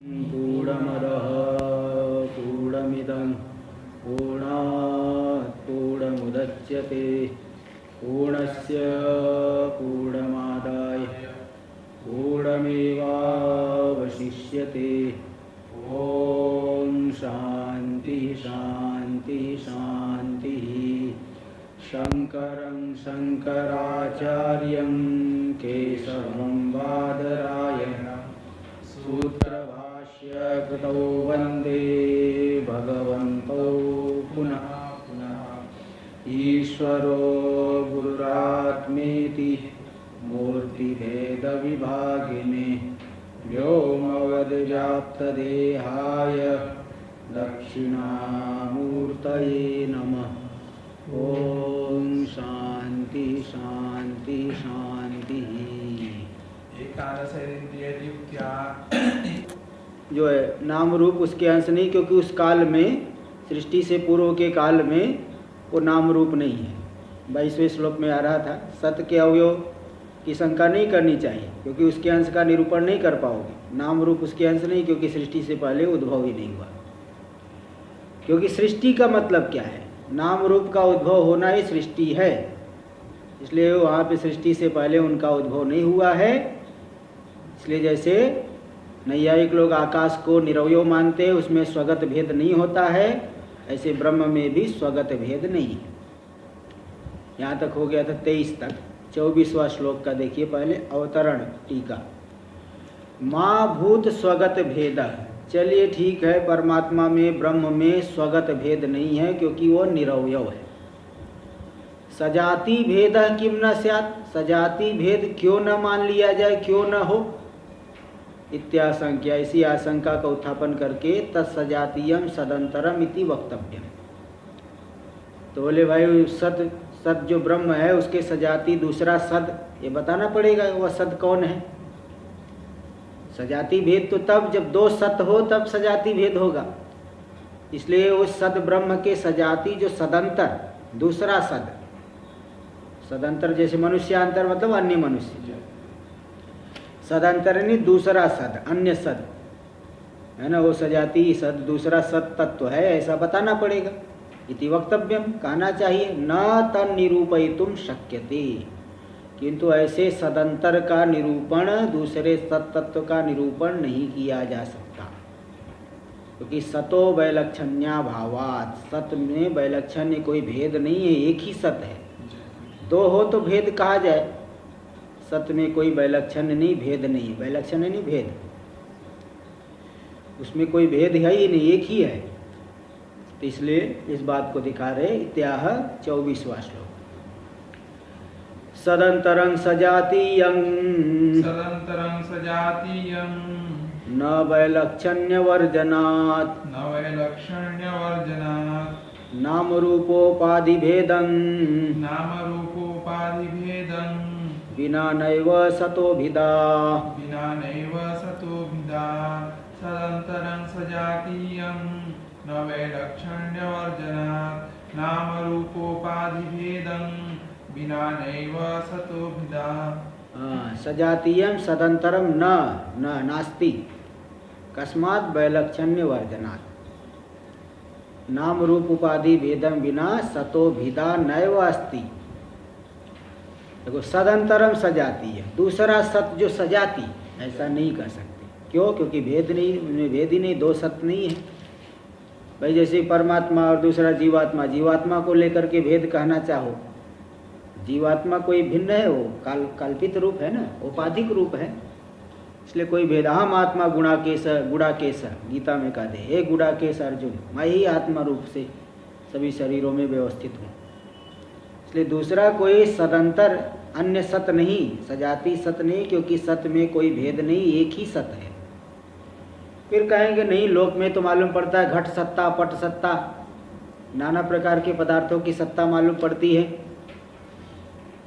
पूर्णमदः पूर्णमिदं पूर्णात् पूर्णमुदच्यते पूर्णस्य पूर्णमादाय पूर्णमेवावशिष्यते। ॐ शान्ति शान्ति शान्तिः। शङ्करं शङ्कराचार्यं केशवं बादरायणं सूत्रभाष्य कृतौ वन्दे भगवन्तौ पुनः पुनः। ईश्वरो गुरुरात्मेति मूर्तिभेदविभागिने व्योमवद्व्याप्तदेहाय दक्षिणामूर्तये नमः। ओम शांति शांति शांति। जो है नाम रूप उसके अंश नहीं, क्योंकि उस काल में सृष्टि से पूर्व के काल में वो नाम रूप नहीं है। 22वें श्लोक में आ रहा था, सत्य के अवयव की शंका नहीं करनी चाहिए, क्योंकि उसके अंश का निरूपण नहीं कर पाओगे। नाम रूप उसके अंश नहीं, क्योंकि सृष्टि से पहले उद्भव ही नहीं हुआ। क्योंकि सृष्टि का मतलब क्या है? नाम रूप का उद्भव होना ही सृष्टि है, इसलिए वहाँ पे सृष्टि से पहले उनका उद्भव नहीं हुआ है। इसलिए जैसे नैयायिक लोग आकाश को निरवयव मानते हैं, उसमें स्वगत भेद नहीं होता है, ऐसे ब्रह्म में भी स्वगत भेद नहीं है। यहाँ तक हो गया था 23 तक। 24वां श्लोक का देखिए पहले, अवतरण टीका। माँ भूत स्वगत भेद। चलिए ठीक है, परमात्मा में ब्रह्म में स्वगत भेद नहीं है, क्योंकि वो निरवयव है। सजाति भेद किम न स्यात्, सजाति भेद क्यों न मान लिया जाए, क्यों न हो, इत्याशंक्या, इसी आशंका का उत्थापन करके तत्सजातीयम सदंतरम इति वक्तव्यम। तो बोले भाई सद सद जो ब्रह्म है उसके सजाति दूसरा सद, ये बताना पड़ेगा वह सद कौन है। सजाति भेद तो तब जब दो सत हो तब सजाति भेद होगा। इसलिए उस सद ब्रह्म के सजाति जो सदंतर दूसरा सद, सदंतर जैसे मनुष्यांतर मतलब अन्य मनुष्य, सदंतर नहीं दूसरा सद, अन्य सद है ना, वो सजाति सद दूसरा सद तत्व है, ऐसा बताना पड़ेगा। इति वक्तव्यम, कहना चाहिए। न तन निरूपयितुम शक्यते, किंतु ऐसे सदंतर का निरूपण दूसरे सत्तत्व का निरूपण नहीं किया जा सकता, क्योंकि सतो वैलक्षण्या भावात्, सत में वैलक्षण्य कोई भेद नहीं है, एक ही सत है। दो हो तो भेद कहा जाए, सत में कोई वैलक्षण्य नहीं, भेद नहीं, वैलक्षण्य नहीं भेद, उसमें कोई भेद है ही नहीं, एक ही है। तो इसलिए इस बात को दिखा रहे। इत्याह 24वां श्लोक। सदंतरं सजातीयं न वैलक्षण्यवर्जनात् नाम रूपोपाधिभेदं विना नैव सतोभिदा सदंतरं सजातीयं न वैलक्षण्यवर्जनात् नाम रूपोपाधिभेदं बिना नैव सतोभिदा। सजातीयं सदंतरम न नास्ति, कस्मात् वैलक्षण्य वर्जनात् नाम रूप उपाधि भेदम बिना सतोभिदा नैव अस्ति। देखो, सदंतरम सजातीय, दूसरा सत जो सजाती, ऐसा नहीं कर सकते। क्यों? क्योंकि भेद नहीं, उनमें भेद ही नहीं, दो सत नहीं है भाई। जैसे परमात्मा और दूसरा जीवात्मा, जीवात्मा को लेकर के भेद कहना चाहो, जीवात्मा कोई भिन्न है, वो कल्पित रूप है ना, उपाधिक रूप है, इसलिए कोई भेद। अहम आत्मा गुणाकेश गुणाकेश, गीता में कहा दे, हे गुणाकेश अर्जुन, मैं ही आत्मा रूप से सभी शरीरों में व्यवस्थित हूँ। इसलिए दूसरा कोई सदंतर अन्य सत नहीं, सजाती सत नहीं, क्योंकि सत में कोई भेद नहीं, एक ही सत है। फिर कहेंगे नहीं, लोक में तो मालूम पड़ता है घट सत्ता पट सत्ता, नाना प्रकार के पदार्थों की सत्ता मालूम पड़ती है।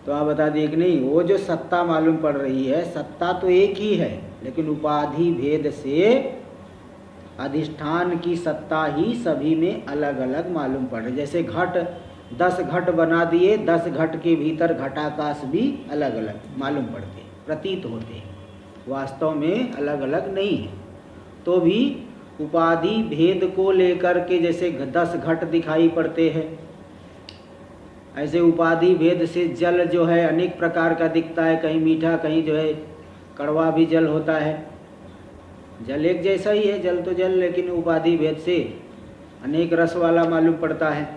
तो आप बता दिए कि नहीं, वो जो सत्ता मालूम पड़ रही है, सत्ता तो एक ही है, लेकिन उपाधि भेद से अधिष्ठान की सत्ता ही सभी में अलग अलग मालूम पड़ रही। जैसे घट 10 घट बना दिए, 10 घट के भीतर घटाकाश भी अलग अलग मालूम पड़ते, प्रतीत होते, वास्तव में अलग अलग नहीं है। तो भी उपाधि भेद को लेकर के जैसे 10 घट दिखाई पड़ते हैं, ऐसे उपाधि भेद से जल जो है अनेक प्रकार का दिखता है, कहीं मीठा कहीं जो है कड़वा भी जल होता है। जल एक जैसा ही है, जल तो जल, लेकिन उपाधि भेद से अनेक रस वाला मालूम पड़ता है।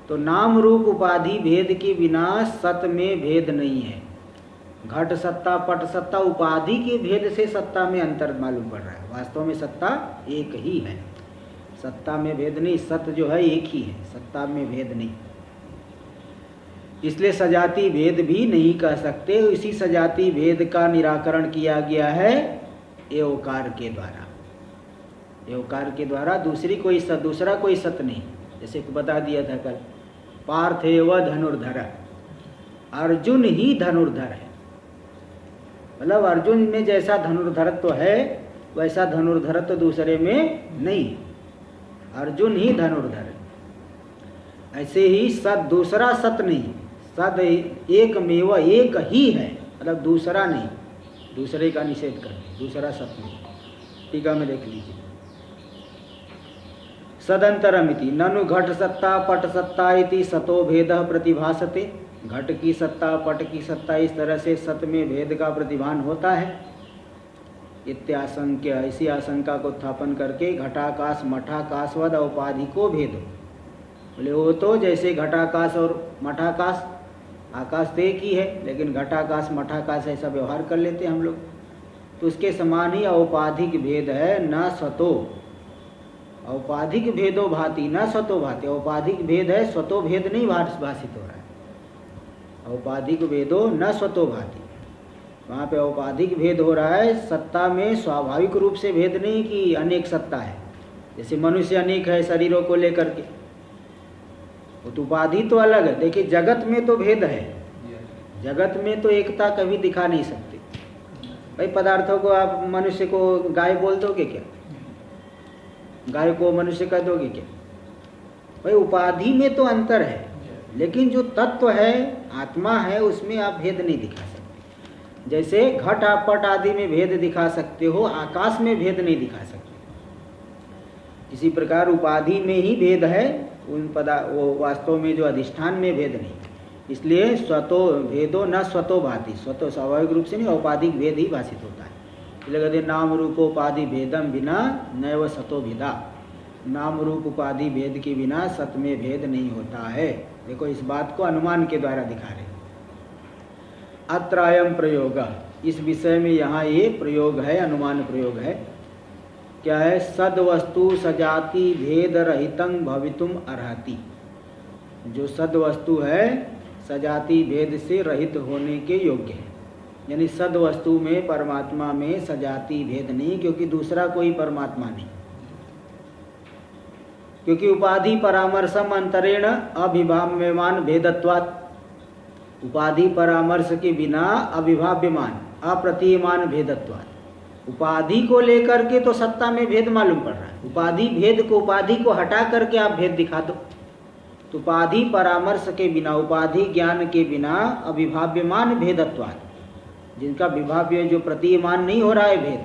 तो नाम रूप उपाधि भेद के बिना सत में भेद नहीं है। घट सत्ता पट सत्ता उपाधि के भेद से सत्ता में अंतर मालूम पड़ रहा है, वास्तव में सत्ता एक ही है। सत्ता में भेद नहीं, सत्य जो है एक ही है, सत्ता में भेद नहीं। इसलिए सजाति भेद भी नहीं कह सकते। इसी सजाति भेद का निराकरण किया गया है एवकार के द्वारा। एवकार के द्वारा दूसरा कोई सत्य नहीं। जैसे बता दिया था कल, पार्थेव धनुर्धर, अर्जुन ही धनुर्धर है। मतलब अर्जुन में जैसा धनुर्धरत्व है वैसा धनुर्धरत्व दूसरे में नहीं, अर्जुन ही धनुर्धर है। ऐसे ही सत दूसरा सत्य नहीं, सद एक मेवा एक ही है, मतलब दूसरा नहीं, दूसरे का निषेध कर, दूसरा सत्य नहीं। टीका में देख लीजिए, सदंतरमिति ननु घट सत्ता पट सत्ता इति सतो भेदः प्रतिभासते। घट की सत्ता पट की सत्ता इस तरह से सत में भेद का प्रतिभान होता है। इत्याशंक्य, ऐसी आशंका को स्थापन करके घटाकाश मठाकाशवद औपाधिको भेदो। बोले वो तो जैसे घटाकाश और मठाकाश, आकाश तो एक ही है लेकिन घटाकाश मठाकाश ऐसा व्यवहार कर लेते हैं हम लोग, तो उसके समान ही औपाधिक भेद है। न स्वतो औपाधिक भेदो भाति न स्वतो भाति। औपाधिक भेद है, स्वतो भेद नहीं भाषित हो रहा है। औपाधिक भेदो न स्वतो भाति, वहाँ पे औपाधिक भेद हो रहा है। सत्ता में स्वाभाविक रूप से भेद नहीं कि अनेक सत्ता है, जैसे मनुष्य अनेक है शरीरों को लेकर के, वो तो उपाधि तो अलग है। देखिए जगत में तो भेद है, जगत में तो एकता कभी दिखा नहीं सकते। भाई पदार्थों को आप मनुष्य को गाय बोल दोगे क्या? गाय को मनुष्य कह दोगे क्या? भाई उपाधि में तो अंतर है, लेकिन जो तत्व है आत्मा है उसमें आप भेद नहीं दिखा सकते। जैसे घट पट आदि में भेद दिखा सकते हो, आकाश में भेद नहीं दिखा सकते। इसी प्रकार उपाधि में ही भेद है, उन वो वास्तव में जो अधिष्ठान में भेद नहीं। इसलिए स्वतो भेदो न स्वतो भाति, स्वतो स्वाभाविक रूप से नहीं, औपाधिक भेद ही भाषित होता है। इसलिए कहते नाम रूपोपाधि भेदम बिना नैव सतो भेदा। नाम रूप उपाधि भेद के बिना सत में भेद नहीं होता है। देखो इस बात को अनुमान के द्वारा दिखा रहे। अत्रायम प्रयोग, इस विषय में यहाँ ये प्रयोग है, अनुमान प्रयोग है। क्या है? सद वस्तु सजाति भेद रहितं भवितुम अर्हति। जो सद वस्तु है सजाति भेद से रहित होने के योग्य है। यानी सद वस्तु में परमात्मा में सजाति भेद नहीं, क्योंकि दूसरा कोई परमात्मा नहीं। क्योंकि उपाधि परामर्शम अंतरेण अभिभाव्यमान भेदत्वात्। उपाधि परामर्श के बिना अभिभाव्यमान अप्रतीयमान भेदत्वात्। उपाधि को लेकर के तो सत्ता में भेद मालूम पड़ रहा है। उपाधि को हटा करके आप भेद दिखा दो। तो उपाधि परामर्श के बिना, उपाधि ज्ञान के बिना अभिभाव्यमान भेदत्वात्, जिनका विभाव्य जो प्रतीयमान नहीं हो रहा है भेद,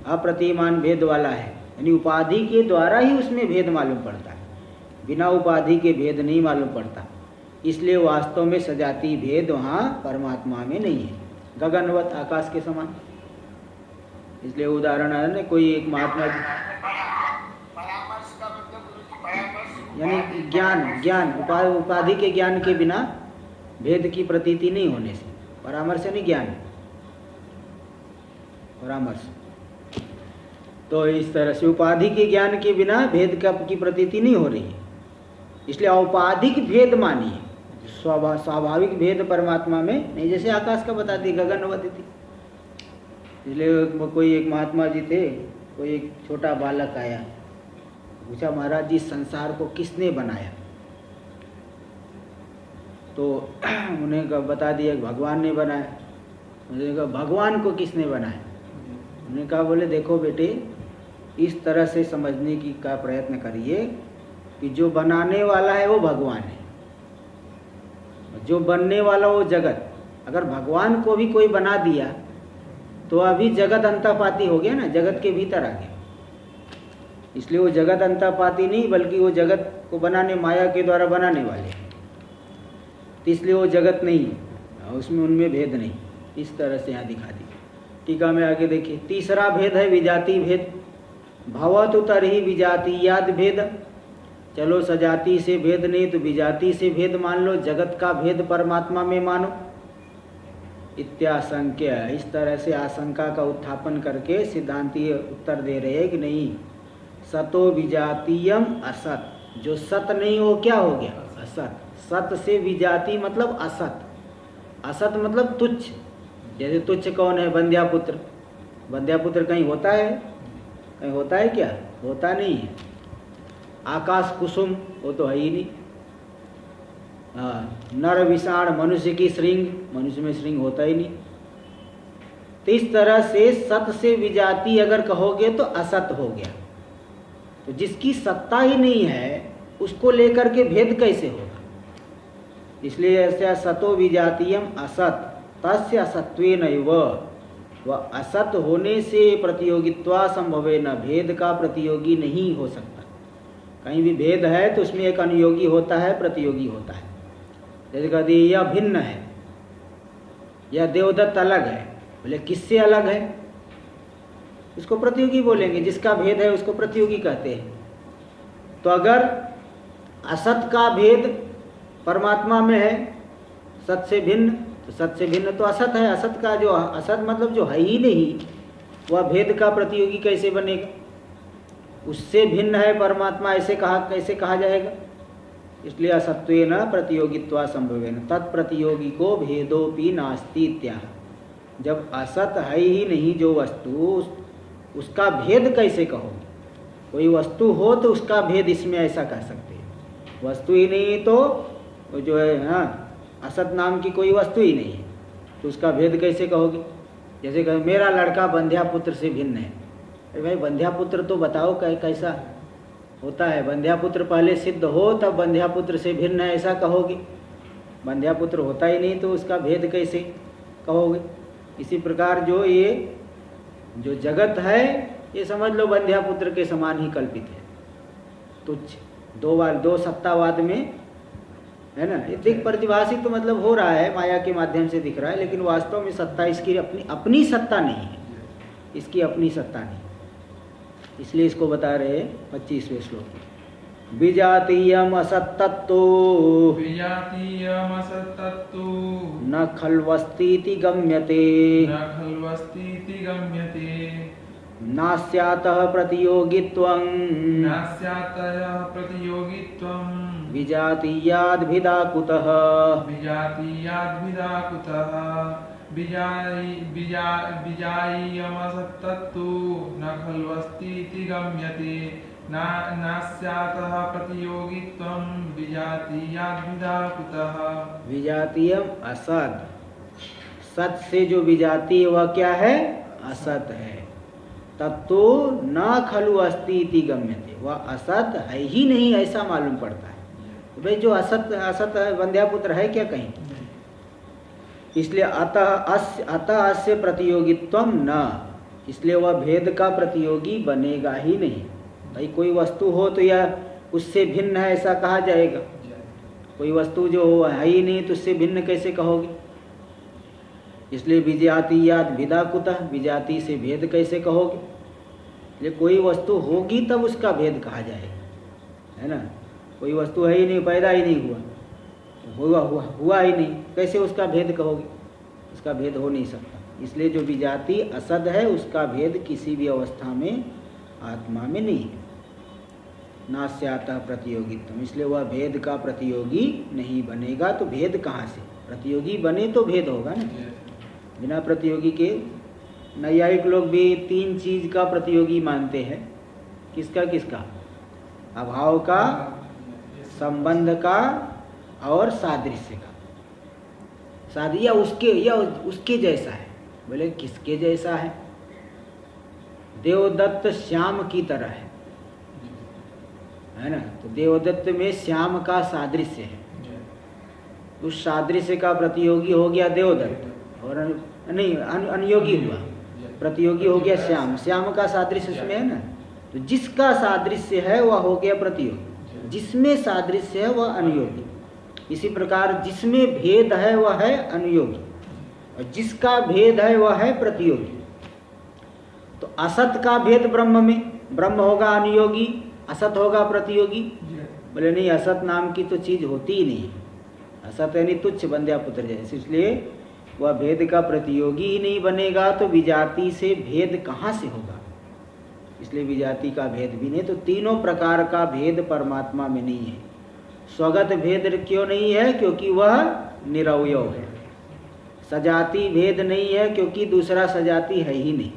अप्रतीयमान भेद वाला है, यानी उपाधि के द्वारा ही उसमें भेद मालूम पड़ता है, बिना उपाधि के भेद नहीं मालूम पड़ता। इसलिए वास्तव में सजाति भेद वहाँ परमात्मा में नहीं है, गगनवत आकाश के समान। इसलिए उदाहरण है ना, कोई एक महात्मा यानी ज्ञान उपाधि के ज्ञान के बिना भेद की प्रतीति नहीं होने से, परामर्श नहीं ज्ञान, परामर्श। तो इस तरह से उपाधि के ज्ञान के बिना भेद की प्रतीति नहीं हो रही है। इसलिए औपाधिक भेद मानिए, स्वाभाविक भेद परमात्मा में नहीं। जैसे आकाश का बता दी गगनवती थी। इसलिए कोई एक महात्मा जी थे, कोई एक छोटा बालक आया, पूछा महाराज जी संसार को किसने बनाया? तो उन्हें बता दिया भगवान ने बनाया। उन्होंने कहा भगवान को किसने बनाया? उन्होंने कहा बोले देखो बेटे, इस तरह से समझने की का प्रयत्न करिए कि जो बनाने वाला है वो भगवान है, जो बनने वाला वो जगत। अगर भगवान को भी कोई बना दिया तो अभी जगत अंतःपाती हो गया ना, जगत के भीतर आ गया। इसलिए वो जगत अंतःपाती नहीं, बल्कि वो जगत को बनाने, माया के द्वारा बनाने वाले, तो इसलिए वो जगत नहीं है, उसमें उनमें भेद नहीं। इस तरह से यहाँ दिखा दी। टीका में आगे देखिए, तीसरा भेद है विजाति भेद। भवतु तर्हि विजातीयाद भेद। चलो सजाति से भेद नहीं तो विजाति से भेद मान लो, जगत का भेद परमात्मा में मानो। इत्याशंक्य, इस तरह से आशंका का उत्थापन करके सिद्धांती उत्तर दे रहे हैं कि नहीं, सतो विजातीयम असत, जो सत नहीं हो क्या हो गया, असत। सत से विजाति मतलब असत, असत मतलब तुच्छ। जैसे तुच्छ कौन है, बंध्यापुत्र। बंध्यापुत्र कहीं होता है, कहीं होता है क्या, होता नहीं है। आकाश कुसुम, वो तो है ही नहीं। नर विषाण, मनुष्य की श्रृंग, मनुष्य में श्रृंग होता ही नहीं। तो इस तरह से सत से विजाति अगर कहोगे तो असत हो गया। तो जिसकी सत्ता ही नहीं है उसको लेकर के भेद कैसे होगा। इसलिए ऐसा सतो विजातीयम असत तस्य असत्वेनैव, वह असत होने से प्रतियोगित्वा संभवेन, भेद का प्रतियोगी नहीं हो सकता। कहीं भी भेद है तो उसमें एक अनुयोगी होता है, प्रतियोगी होता है। जैसे कहते यह भिन्न है, यह देवदत्त अलग है, बोले किससे अलग है, उसको प्रतियोगी बोलेंगे। जिसका भेद है उसको प्रतियोगी कहते हैं। तो अगर असत का भेद परमात्मा में है, सत से भिन्न, तो सत से भिन्न तो असत है। असत का जो असत मतलब जो है ही नहीं, वह भेद का प्रतियोगी कैसे बनेगा। उससे भिन्न है परमात्मा, ऐसे कहा, कैसे कहा जाएगा। इसलिए असत्वेन प्रतियोगित्वा संभवेन तत्प्रतियोगी को भेदोपि नास्ति इत्याह। जब असत है ही नहीं जो वस्तु, उसका भेद कैसे कहोगे। कोई वस्तु हो तो उसका भेद इसमें ऐसा कह सकते हैं। वस्तु ही नहीं तो जो है, हाँ, असत नाम की कोई वस्तु ही नहीं है, तो उसका भेद कैसे कहोगे। जैसे कहे मेरा लड़का बंध्यापुत्र से भिन्न है। अरे भाई बंध्यापुत्र तो बताओ कैसा होता है। बंध्यापुत्र पहले सिद्ध हो तब बंध्यापुत्र से भिन्न है ऐसा कहोगे। बंध्यापुत्र होता ही नहीं तो उसका भेद कैसे कहोगे। इसी प्रकार ये जो जगत है ये समझ लो बंध्यापुत्र के समान ही कल्पित है, तुच्छ। दो सत्तावाद में है ना, ये दिख प्रतिभाषित तो मतलब हो रहा है, माया के माध्यम से दिख रहा है, लेकिन वास्तव में सत्ता इसकी अपनी सत्ता नहीं है, इसकी अपनी सत्ता नहीं। इसलिए इसको बता रहे 25वें श्लोक में, विजातीयम असत्तत्तो न खल्वस्तीति गम्यते नास्यातः प्रतियोगित्वं विजातीयाद्भिदा कुतः विजायीयमसत्तत्तु न खल्वस्तीति गम्यते नास्यातः प्रतियोगित्वं विजातीयाद्भिदा कुतः। विजातीयम असत, सत से जो विजाती है वह क्या है, असत है। तत्तो न खलु अस्ति इति गम्यते, वह असत है ही नहीं ऐसा मालूम पड़ता है। तो भाई जो असत है, बंध्यापुत्र है क्या कहीं। इसलिए अतः अस्य प्रतियोगित्वम न, इसलिए वह भेद का प्रतियोगी बनेगा ही नहीं। भाई कोई वस्तु हो तो यह उससे भिन्न है ऐसा कहा जाएगा। कोई वस्तु जो हो है ही नहीं तो उससे भिन्न कैसे कहोगे। इसलिए विजातीयाद भिदा कुतः, विजाति से भेद कैसे कहोगे। इसलिए कोई वस्तु होगी तब उसका भेद कहा जाएगा, है ना। कोई वस्तु है ही नहीं, पैदा ही नहीं हुआ ही नहीं, कैसे उसका भेद कहोगे। उसका भेद हो नहीं सकता। इसलिए जो विजाति असद है उसका भेद किसी भी अवस्था में आत्मा में नहीं है। नास्यातः प्रतियोगित्वम, इसलिए वह भेद का प्रतियोगी नहीं बनेगा। तो भेद कहाँ से, प्रतियोगी बने तो भेद होगा ना। बिना प्रतियोगी के, नैयायिक लोग भी 3 चीज का प्रतियोगी मानते हैं। किसका किसका, अभाव का, संबंध का और सादृश्य का। या उसके जैसा है। बोले किसके जैसा है, देवदत्त श्याम की तरह है ना। तो देवदत्त में श्याम का सादृश्य है, उस सादृश्य का प्रतियोगी हो गया देवदत्त, और नहीं अनुयोगी हुआ। प्रतियोगी हो गया श्याम, श्याम का सादृश्य उसमें है ना, तो जिसका सादृश्य है वह हो गया प्रतियोगी, जिसमें सादृश्य है वह अनुयोगी। इसी प्रकार जिसमें भेद है वह है अनुयोगी और जिसका भेद है वह है प्रतियोगी। तो असत का भेद ब्रह्म में, ब्रह्म होगा अनुयोगी, असत होगा प्रतियोगी। बोले नहीं, असत नाम की तो चीज होती ही नहीं, असत यानी तुच्छ बंध्या पुत्र जैसे, इसलिए वह भेद का प्रतियोगी ही नहीं बनेगा, तो विजाति से भेद कहाँ से होगा, इसलिए विजाति का भेद भी नहीं। तो तीनों प्रकार का भेद परमात्मा में नहीं है। स्वगत भेद क्यों नहीं है? क्योंकि वह निरवयव है। सजाति भेद नहीं है क्योंकि दूसरा सजाति है ही नहीं।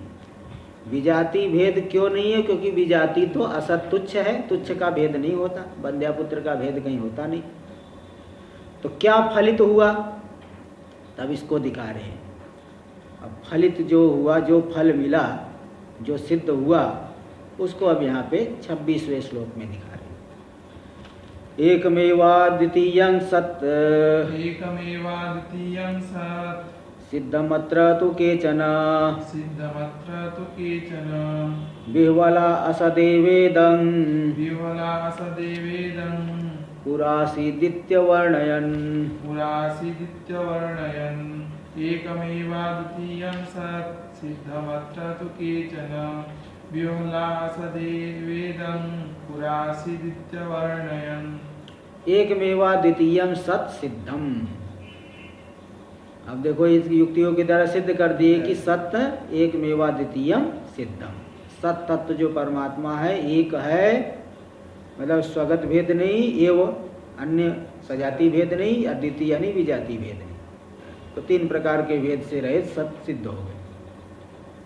विजाति भेद क्यों नहीं है? क्योंकि विजाति तो असत तुच्छ है, तुच्छ का भेद नहीं होता, बंध्यापुत्र का भेद कहीं होता नहीं। तो क्या फलित हुआ? तब इसको दिखा रहे हैं। अब फलित जो हुआ, जो फल मिला, जो सिद्ध हुआ, उसको अब यहाँ पे 26वें श्लोक में दिखा रहे हैं। एकमेवाद्वितीयं सत् एकमेवाद्वितीयं सत् सिद्धमत्र तु केचन सिद्धमत्र तु केचन विह्वला असदेवेदं विह्वला असदेवेदं पुरासीदित्यवर्णयन् पुरासीदित्यवर्णयन् एकमेवाद्वितीयं सत् सिद्धमत्र तु केचन विह्वला असदेवेदं पुरासीदित्यवर्णयन्। एकमेवाद्वितीयं सत् सिद्धम। अब देखो इस युक्तियों के द्वारा सिद्ध कर दिए कि सत्य एकमेवाद्वितीयम सिद्धम। सत तत्व जो परमात्मा है एक है, मतलब स्वगत भेद नहीं, एवं अन्य सजाति भेद नहीं, अद्वितीय यानी विजाति भेद नहीं। तो तीन प्रकार के भेद से रहित सत्य सिद्ध हो गए।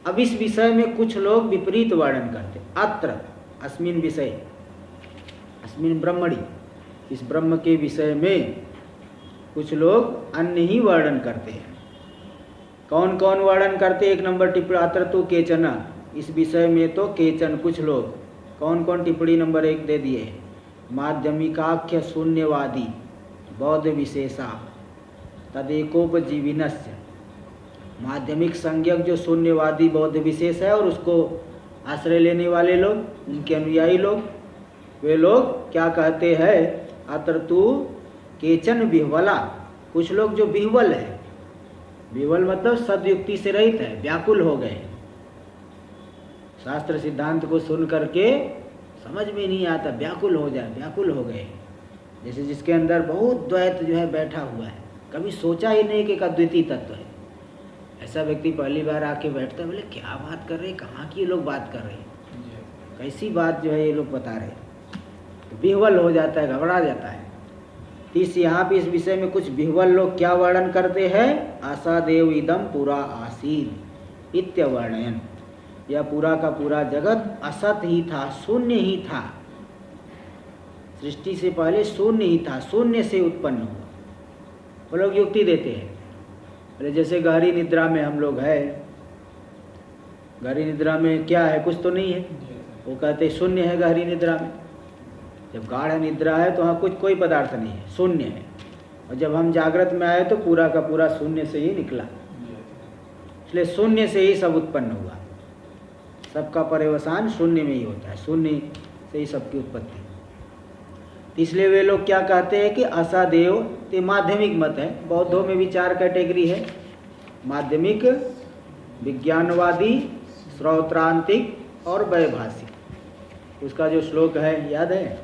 अब इस विषय में कुछ लोग विपरीत वर्णन करते। अत्र अस्मिन विषय, अस्मिन ब्रह्मणि, इस ब्रह्म के विषय में कुछ लोग अन्य ही वर्णन करते हैं। कौन कौन वर्णन करते? एक नंबर टिप्पणी अत्र तु केचन, इस विषय में तो केचन कुछ लोग। कौन कौन टिप्पणी नंबर 1 दे दिए? माध्यमिकाख्य शून्यवादी बौद्ध विशेषा तदेकोपजीविनस्य। माध्यमिक संज्ञक जो शून्यवादी बौद्ध विशेष है और उसको आश्रय लेने वाले लोग, उनके अनुयायी लोग, वे लोग क्या कहते हैं? अत्र तु केचन विह्वला, कुछ लोग जो विह्वल है, विह्वल मतलब सदयुक्ति से रहित है, व्याकुल हो गए, शास्त्र सिद्धांत को सुन करके समझ में नहीं आता, व्याकुल हो जाए, व्याकुल हो गए। जैसे जिसके अंदर बहुत द्वैत जो है बैठा हुआ है, कभी सोचा ही नहीं कि एक अद्वितीय तत्व है, ऐसा व्यक्ति पहली बार आके बैठता है, बोले क्या बात कर रहे हैं, कहाँ की ये लोग बात कर रहे हैं, कैसी बात जो है ये लोग बता रहे हैं, तो विह्वल हो जाता है, घबरा जाता है। इस यहाँ पे इस विषय में कुछ विह्वल लोग क्या वर्णन करते हैं? आसादेव इदम पुरा आसीद इत्यवर्णयन। यह पूरा का पूरा जगत असत ही था, शून्य ही था, सृष्टि से पहले शून्य ही था, शून्य से उत्पन्न हुआ। वो लोग युक्ति देते हैं, अरे जैसे गहरी निद्रा में हम लोग है, गहरी निद्रा में क्या है? कुछ तो नहीं है, वो कहते शून्य है गहरी निद्रा में। जब गाढ़ निद्रा है तो वहाँ कुछ कोई पदार्थ नहीं है, शून्य है, और जब हम जागृत में आए तो पूरा का पूरा शून्य से ही निकला, इसलिए शून्य से ही सब उत्पन्न हुआ, सबका पर्यवसान शून्य में ही होता है, शून्य से ही सबकी उत्पत्ति। इसलिए वे लोग क्या कहते हैं कि असादेव, ये माध्यमिक मत है, बौद्धों में भी 4 कैटेगरी है, माध्यमिक, विज्ञानवादी, श्रौत्रांतिक और वैभाषिक। उसका जो श्लोक है याद है?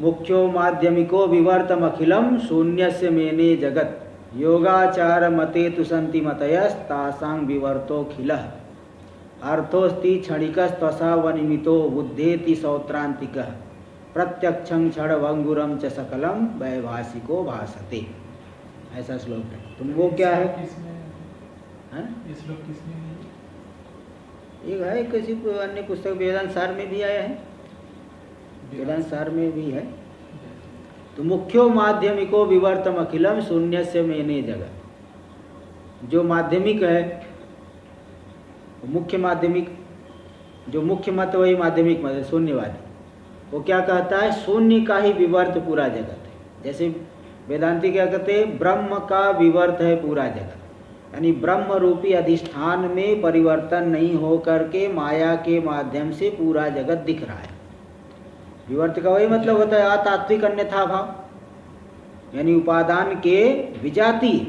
मुख्यो माध्यमिको विवर्तम अखिलम शून्यस्य मेने जगत योगाचार मते तु सन्ति मतयस्तासां विवर्तोऽखिलः अर्थोस्ति क्षणिकस्त्वसा वनिमितो बुद्धेति सौत्रांतिकः प्रत्यक्षं क्षणभंगुरं च सकलम वैभाषिको भासते। ऐसा श्लोक है। तुम वो क्या है? ये श्लोक किसमें है? एक है, किसी अन्य पुस्तक वेदांत सार में भी आया है, वेदांत सार में भी है। तो मुख्यो माध्यमिको विवर्तम अखिलम शून्यस्य मेने जगत। जो माध्यमिक है, मुख्य माध्यमिक, जो मुख्य मत वही माध्यमिक मत है, शून्यवादी। वो क्या कहता है? शून्य का ही विवर्त पूरा जगत है। जैसे वेदांती क्या कहते हैं? ब्रह्म का विवर्त है पूरा जगत। यानी ब्रह्म रूपी अधिष्ठान में परिवर्तन नहीं हो करके माया के माध्यम से पूरा जगत दिख रहा है। विवर्त का वही मतलब होता है अतात्विक अन्यथा भाव, यानी उपादान के विजातीय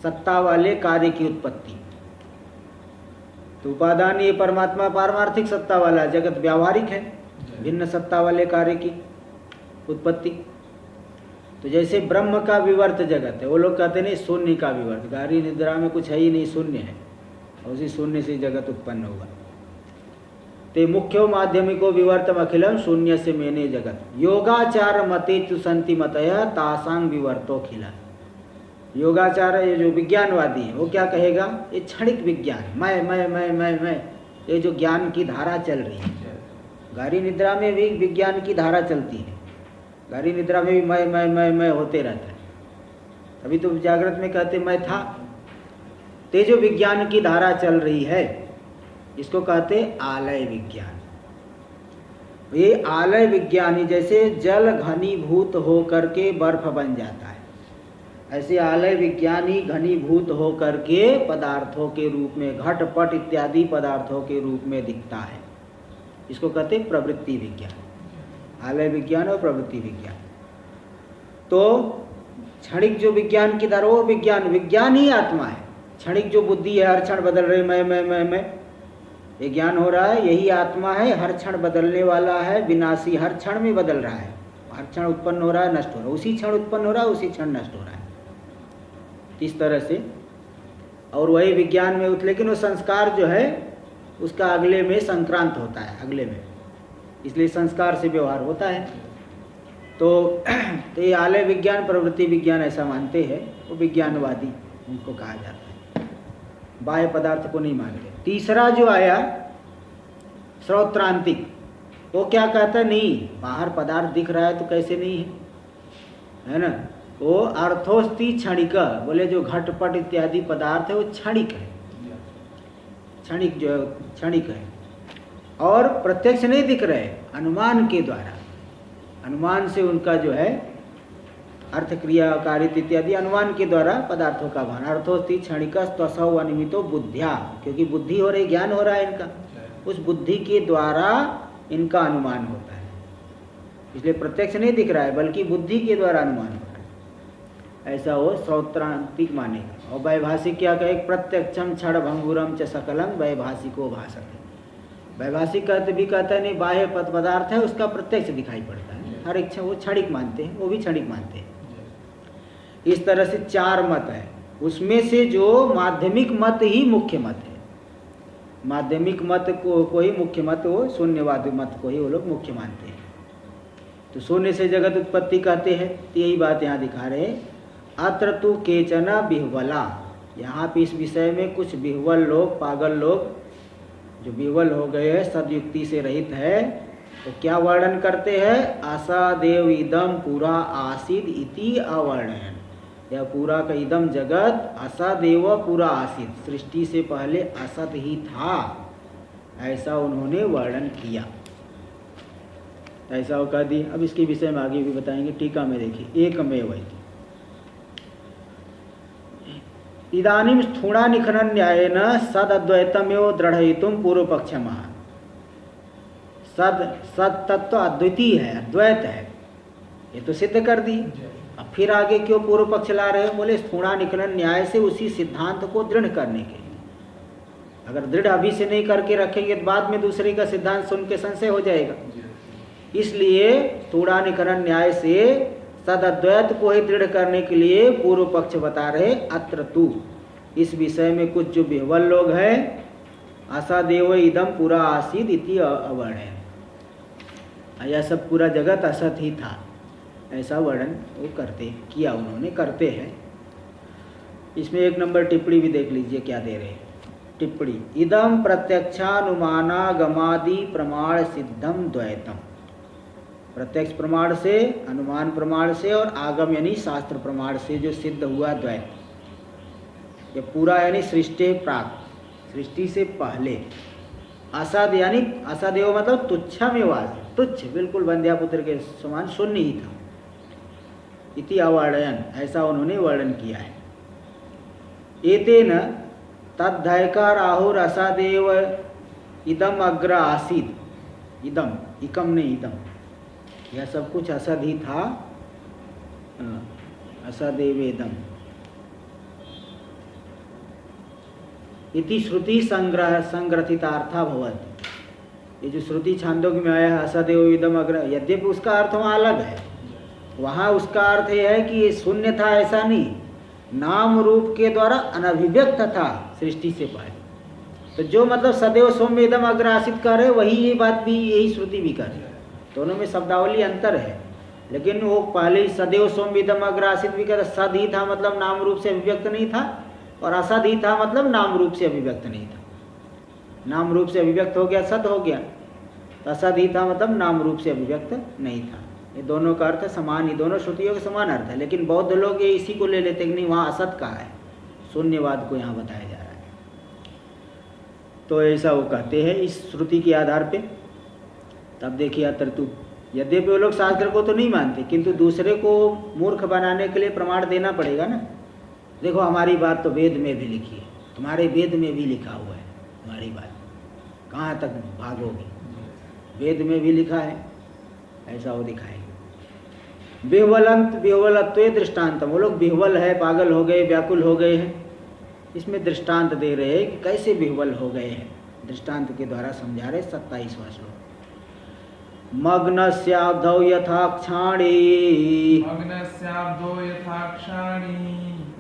सत्ता वाले कार्य की उत्पत्ति। तो उपादान ये परमात्मा पारमार्थिक सत्ता वाला, जगत व्यावहारिक है, भिन्न सत्ता वाले कार्य की उत्पत्ति। तो जैसे ब्रह्म का विवर्त जगत है, वो लोग कहते नहीं शून्य का विवर्त, गहरी निद्रा में कुछ है ही नहीं, शून्य है, और उसी शून्य से जगत उत्पन्न होगा। ते मुख्यो माध्यमिको विवर्तम अखिलम शून्य से मेने जगत योगाचार मते चुसंति मतय तासांग विवर्तो खिला। योगाचार ये जो विज्ञानवादी है वो क्या कहेगा, ये क्षणिक विज्ञान, मैं ये जो ज्ञान की धारा चल रही है, गहरी निद्रा में भी विज्ञान की धारा चलती है, गहरी निद्रा में भी मैं होते रहता है। अभी तो जागृत में कहते मैं था। ते जो विज्ञान की धारा चल रही है इसको कहते आलय विज्ञान। ये आलय विज्ञानी जैसे जल घनीभूत हो करके बर्फ बन जाता है, ऐसे आलय विज्ञानी घनीभूत हो करके पदार्थों के रूप में घटपट इत्यादि पदार्थों के रूप में दिखता है। इसको कहते प्रवृत्ति विज्ञान, आलय विज्ञान और प्रवृत्ति विज्ञान। तो क्षणिक जो विज्ञान की धारा वो विज्ञान ही आत्मा है। क्षणिक जो बुद्धि है, हर क्षण बदल रही मैं ये ज्ञान हो रहा है, यही आत्मा है, हर क्षण बदलने वाला है, विनाशी, हर क्षण में बदल रहा है, हर क्षण उत्पन्न हो रहा है, नष्ट हो रहा है, उसी क्षण उत्पन्न हो रहा है, उसी क्षण नष्ट हो रहा है, इस तरह से। और वही विज्ञान में लेकिन वो संस्कार जो है उसका अगले में संक्रांत होता है, अगले में, इसलिए संस्कार से व्यवहार होता है। तो ये आलय विज्ञान प्रवृत्ति विज्ञान ऐसा मानते हैं, वो विज्ञानवादी उनको कहा जाता है, बाह्य पदार्थ को नहीं मानते। तीसरा जो आया श्रोत्रांतिक, वो क्या कहता है, नहीं बाहर पदार्थ दिख रहा है तो कैसे नहीं है ना, वो अर्थोस्ति क्षणिक, बोले जो घटपट इत्यादि पदार्थ है वो क्षणिक है, क्षणिक जो क्षणिक है, और प्रत्यक्ष नहीं दिख रहे, अनुमान के द्वारा, अनुमान से उनका जो है अर्थ क्रिया कारित इत्यादि अनुमान के द्वारा पदार्थों का भान। अर्थोस्ति क्षणिक त्वसौ अनिमितो बुद्धिया, क्योंकि बुद्धि हो रही, ज्ञान हो रहा है इनका, उस बुद्धि के द्वारा इनका अनुमान होता है, इसलिए प्रत्यक्ष नहीं दिख रहा है बल्कि बुद्धि के द्वारा अनुमान हो रहा है, ऐसा वो श्रोत्रांतिक मानेगा। और वैभाषिक क्या कहे, प्रत्यक्षम क्षण भंगुरम च सकलम वैभाषिको भाषते। वैभाषिक कहता है नहीं बाह्य पदार्थ है उसका प्रत्यक्ष दिखाई पड़ता है, हर इच्छा वो क्षणिक मानते हैं, वो भी क्षणिक मानते हैं। इस तरह से चार मत है, उसमें से जो माध्यमिक मत ही मुख्य मत है, माध्यमिक मत को ही मुख्य मत, वो शून्यवादी मत को ही वो लोग मुख्य मानते हैं। तो शून्य से जगत उत्पत्ति कहते हैं, तो यही बात यहाँ दिखा रहे हैं। अत्र तु केचन बिह्वला, यहाँ पे इस विषय में कुछ बिह्वल लोग, पागल लोग जो बिह्वल हो गए हैं, सदयुक्ति से रहित है, तो क्या वर्णन करते हैं, असादेव इदम पूरा आसीद इति अवर्णयन। यह पूरा का इदम जगत असादेव पूरा आसीद, सृष्टि से पहले असत ही था, ऐसा उन्होंने वर्णन किया, ऐसा वो कह दी। अब इसके विषय में आगे भी बताएंगे, टीका में देखिए, एकमेव इति इदानीं स्थूणा निखनन न्यायेन सद अद्वैतमेव दृढ़यितुम पूर्व पक्षमः। सद तत्व अद्वितीय है, अद्वैत है, ये तो सिद्ध कर दी। अब फिर आगे क्यों पूर्व पक्ष ला रहे हो, बोले स्थूणा निखनन न्याय से उसी सिद्धांत को दृढ़ करने के लिए। अगर दृढ़ अभी से नहीं करके रखेंगे तो बाद में दूसरे का सिद्धांत सुन के संशय हो जाएगा, इसलिए स्थूणा निखनन न्याय से सद अद्वैत को ही दृढ़ करने के लिए पूर्व पक्ष बता रहे। अत्र तु, इस विषय में कुछ जो बिह्वल लोग हैं, असादेव इदम पूरा आसीद इति अवर्णयन, यह सब पूरा जगत असत ही था, ऐसा वर्णन वो किया उन्होंने, करते हैं। इसमें एक नंबर टिप्पणी भी देख लीजिए क्या दे रहे हैं। टिप्पणी, इदम प्रत्यक्षानुमानागमादि प्रमाण सिद्धम द्वैतम। प्रत्यक्ष प्रमाण से, अनुमान प्रमाण से और आगम यानी शास्त्र प्रमाण से जो सिद्ध हुआ द्वैत, ये पूरा यानी सृष्टि प्राप्त, सृष्टि से पहले। असद यानी असदेव मतलब तुच्छमेवास, तुच्छ बिल्कुल बंध्यापुत्र के समान शून्य ही था, इति अवर्णयन, ऐसा उन्होंने वर्णन किया है। एतेन तद्धैकार आहुर असदेव इदम अग्र आसीत। इदम इकम नहीं इदम, यह सब कुछ असद ही था। असदेव इदम इति श्रुति संग्रह संग्रथितार्था भवति। ये जो श्रुति छांदोग्य में आया है असदेव इदम अग्र, यद्यपि उसका अर्थ वहाँ अलग है। वहाँ उसका अर्थ यह है कि ये शून्य था ऐसा नहीं, नाम रूप के द्वारा अनभिव्यक्त था सृष्टि से पहले। तो जो मतलब सदैव सौम्य इदम अग्र आसित कर रहे, वही ये बात भी यही श्रुति भी कर रही है। दोनों में शब्दावली अंतर है, लेकिन वो पहले ही सदैव सौम्य इदम अग्र आसित भी कर, सद ही था मतलब नाम रूप से अभिव्यक्त नहीं था, और असद ही था मतलब नाम रूप से अभिव्यक्त नहीं था। नाम रूप से अभिव्यक्त हो गया सद हो गया, तो असद ही था मतलब नाम रूप से अभिव्यक्त नहीं था। ये दोनों का अर्थ समान ही, दोनों श्रुतियों का समान अर्थ है। लेकिन बौद्ध लोग ये इसी को ले लेते कि नहीं वहाँ असत का है, शून्यवाद को यहाँ बताया जा रहा है। तो ऐसा वो कहते हैं इस श्रुति के आधार पे। तब देखिए अतर्तु, यद्यपि वो लोग शास्त्र को तो नहीं मानते, किंतु दूसरे को मूर्ख बनाने के लिए प्रमाण देना पड़ेगा ना। देखो हमारी बात तो वेद में भी लिखी है, तुम्हारे वेद में भी लिखा हुआ है, हमारी बात कहाँ तक भागोगे, वेद में भी लिखा है, ऐसा वो दिखाएंगे। बिह्वलंत बिह्वलत्वे दृष्टांत, वो लोग बिह्वल है, पागल हो गए, व्याकुल हो गए हैं, इसमें दृष्टांत दे रहे हैं कि कैसे बिह्वल हो गए हैं। दृष्टांत के द्वारा समझा रहे 27वां श्लोक। मग्नस्याब्धौ यथाक्षाणी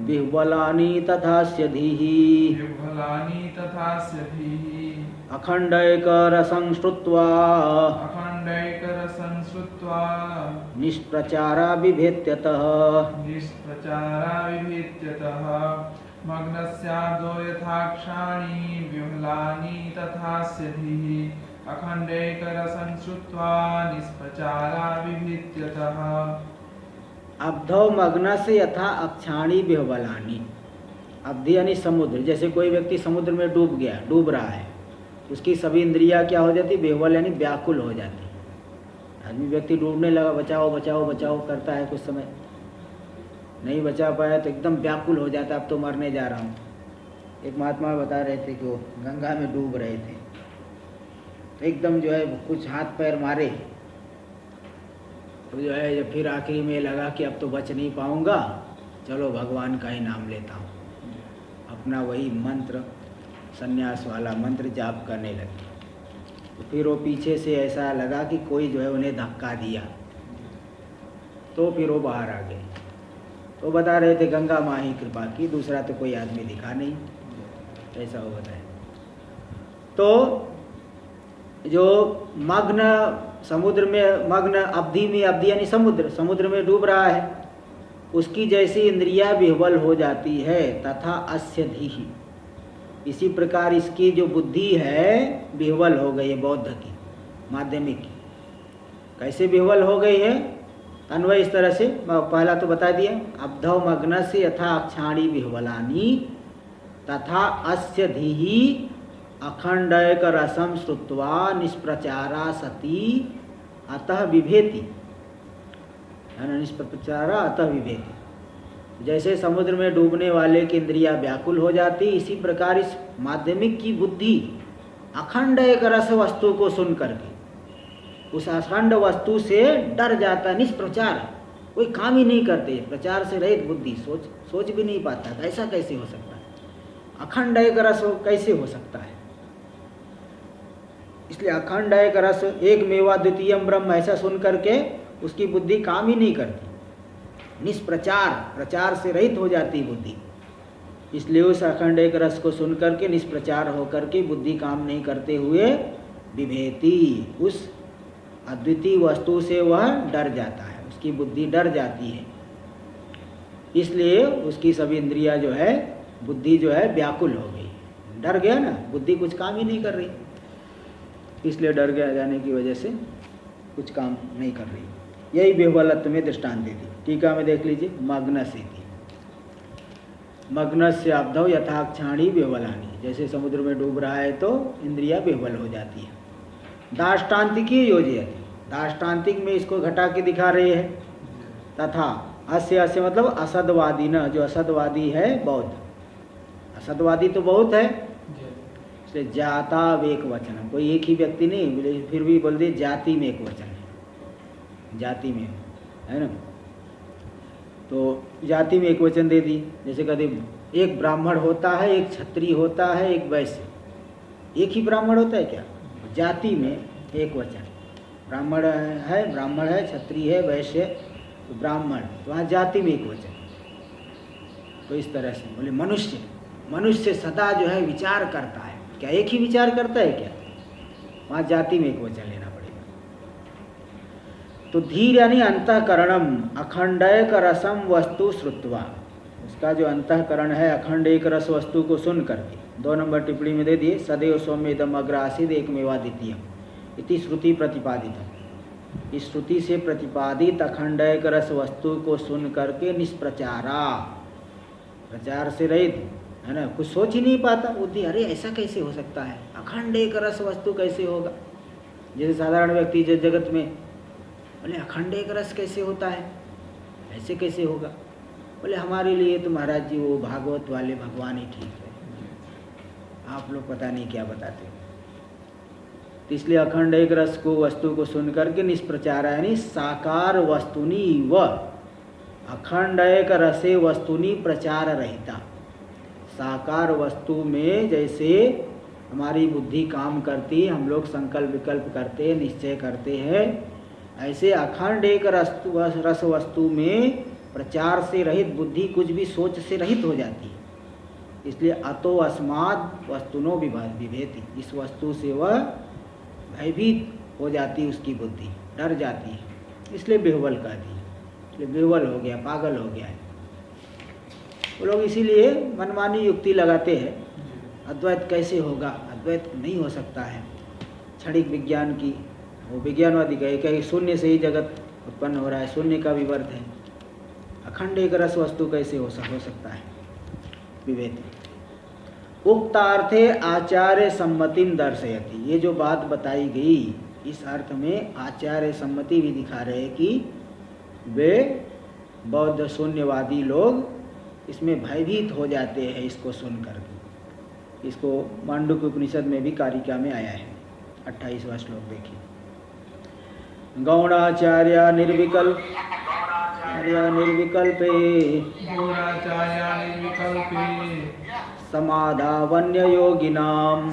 बिह्वलानि तथास्य धीः अखण्डैकरसं श्रुत्वा निष्प्रचारा बिभेत्यतः मग्नस्याब्धौ यथाक्षाणी बिह्वलानि तथास्य धीः अखण्डैकरसं श्रुत्वा निष्प्रचारा बिभेत्यतः। अब्धौ मग्न से यथा अक्षाणी बिह्वलानि। अब्धि यानी समुद्र, जैसे कोई व्यक्ति समुद्र में डूब गया, डूब रहा है, उसकी सभी इंद्रियां क्या हो जाती, बिह्वल यानी व्याकुल हो जाती। आदमी व्यक्ति डूबने लगा, बचाओ बचाओ बचाओ करता है, कुछ समय नहीं बचा पाया तो एकदम व्याकुल हो जाता, अब तो मरने जा रहा हूँ। एक महात्मा बता रहे थे कि वो गंगा में डूब रहे थे, तो एकदम जो है कुछ हाथ पैर मारे, तो जो है फिर आखिरी में लगा कि अब तो बच नहीं पाऊंगा, चलो भगवान का ही नाम लेता हूँ। अपना वही मंत्र, संन्यास वाला मंत्र जाप करने लगे। तो फिर वो पीछे से ऐसा लगा कि कोई जो है उन्हें धक्का दिया, तो फिर वो बाहर आ गए। तो बता रहे थे गंगा माँ ही कृपा की, दूसरा तो कोई आदमी दिखा नहीं, ऐसा वो बताया। तो जो मग्न समुद्र में, मग्न अवधि में, अवधि यानी समुद्र, समुद्र में डूब रहा है, उसकी जैसी इंद्रियां विह्वल हो जाती है, तथा अस्य धीहि, इसी प्रकार इसकी जो बुद्धि है विह्वल हो गई है, बौद्ध की माध्यमिक की। कैसे विह्वल हो गई है, अन्वय इस तरह से पहला तो बता दिया, अब्धौ मग्न से यथा अक्षाणी विह्वलानि तथा अस्य धीहि अखंडैक रसम श्रुत्वा निष्प्रचारा सती अतः विभेति, निष्प्रचारा अतः विभेति। जैसे समुद्र में डूबने वाले की इंद्रियां व्याकुल हो जाती, इसी प्रकार इस माध्यमिक की बुद्धि अखंड एक रस वस्तु को सुन करके उस अखंड वस्तु से डर जाता है। निष्प्रचार, कोई काम ही नहीं करते, प्रचार से रहित बुद्धि, सोच भी नहीं पाता, ऐसा कैसे हो सकता है, अखंड एक रस कैसे हो सकता है। इसलिए अखंड एक रस, एक मेवा द्वितीयम ब्रह्म, ऐसा सुन करके उसकी बुद्धि काम ही नहीं करती, निष्प्रचार, प्रचार से रहित हो जाती बुद्धि। इसलिए उस अखंड एक रस को सुन करके निष्प्रचार होकर के बुद्धि काम नहीं करते हुए विभेति, उस अद्वितीय वस्तु से वह डर जाता है, उसकी बुद्धि डर जाती है। इसलिए उसकी सभी इंद्रियां जो है, बुद्धि जो है व्याकुल हो गई, डर गया ना, बुद्धि कुछ काम ही नहीं कर रही, इसलिए डर गया जाने की वजह से कुछ काम नहीं कर रही। यही विह्वलत्व में दृष्टांत देती। टीका में देख लीजिए, मग्न से थी, मग्न से अब्धौ यथाक्षाणी विह्वलानि, जैसे समुद्र में डूब रहा है तो इंद्रियां विह्वल हो जाती है। दाष्टान्तिकी योजयति, दाष्टान्तिक में इसको घटा के दिखा रहे हैं। तथा अस्य, अस्य मतलब असदवादी न, जो असदवादी है बौद्ध, असतवादी तो बहुत है, इसलिए जाता एक वचन, कोई एक ही व्यक्ति नहीं बोले, फिर भी बोल दिए जाति में एक वचन है, जाति में है ना। तो जाति में एक वचन दे दी, जैसे कहते एक ब्राह्मण होता है, एक क्षत्रिय होता है, एक वैश्य। एक ही ब्राह्मण होता है क्या? जाति में एक वचन, ब्राह्मण है, क्षत्रिय है, वैश्य, तो ब्राह्मण, तो वहाँ जाति में एक वचन। तो इस तरह से बोले मनुष्य सदा जो है विचार करता है, क्या एक ही विचार करता है क्या? वहाँ जाति में एक वचन लेना पड़ेगा। तो धीर यानी अंतःकरणम अखंडैक रसम वस्तु श्रुत्वा, उसका जो अंतःकरण है अखंड एक रस वस्तु को सुन करके। 2 नंबर टिप्पणी में दे दिए, सदैव सौम्येदम अग्र आसीद एकमेवा द्वितीयम इति श्रुति प्रतिपादित। इस श्रुति से प्रतिपादित अखंड एक रस वस्तु को सुन करके निष्प्रचारा, प्रचार से रहित है ना, कुछ सोच ही नहीं पाता बुद्धि, अरे ऐसा कैसे हो सकता है, अखंड एक रस वस्तु कैसे होगा। जैसे साधारण व्यक्ति जो जगत में बोले अखंड एक रस कैसे होता है, ऐसे कैसे होगा। बोले हमारे लिए तो महाराज जी वो भागवत वाले भगवान ही ठीक है, आप लोग पता नहीं क्या बताते। तो इसलिए अखंड एक रस को वस्तु को सुन करके निष्प्रचार यानी साकार वस्तुनि व अखंड एक रसे वस्तुनि प्रचार रहता। साकार वस्तु में जैसे हमारी बुद्धि काम करती, हम लोग संकल्प विकल्प करते हैं, निश्चय करते हैं, ऐसे अखंड एक रस वस्तु में प्रचार से रहित बुद्धि कुछ भी सोच से रहित हो जाती है। इसलिए अतो अस्माद वस्तुनो विभेति, इस वस्तु से वह भयभीत हो जाती, उसकी बुद्धि डर जाती है, इसलिए बेहुबल कहती है, इसलिए बेहुबल हो गया, पागल हो गया है। वो लोग इसीलिए मनमानी युक्ति लगाते हैं, अद्वैत कैसे होगा, अद्वैत नहीं हो सकता है। क्षणिक विज्ञान की वो विज्ञानवादी कहे कि शून्य से ही जगत उत्पन्न हो रहा है, शून्य का विवर्त है, अखंड एक रस वस्तु कैसे हो सकता है, विवेक। उक्तार्थे आचार्य सम्मतिम दर्शयति, ये जो बात बताई गई इस अर्थ में आचार्य सम्मति भी दिखा रहे हैं कि वे बौद्ध शून्यवादी लोग इसमें भयभीत हो जाते हैं इसको सुनकर। इसको मांडुक्य उपनिषद में भी कारिका में आया है, 28वां श्लोक देखिए। गौणाचार्य निर्विकल्पे समाधावन्य योगिनाम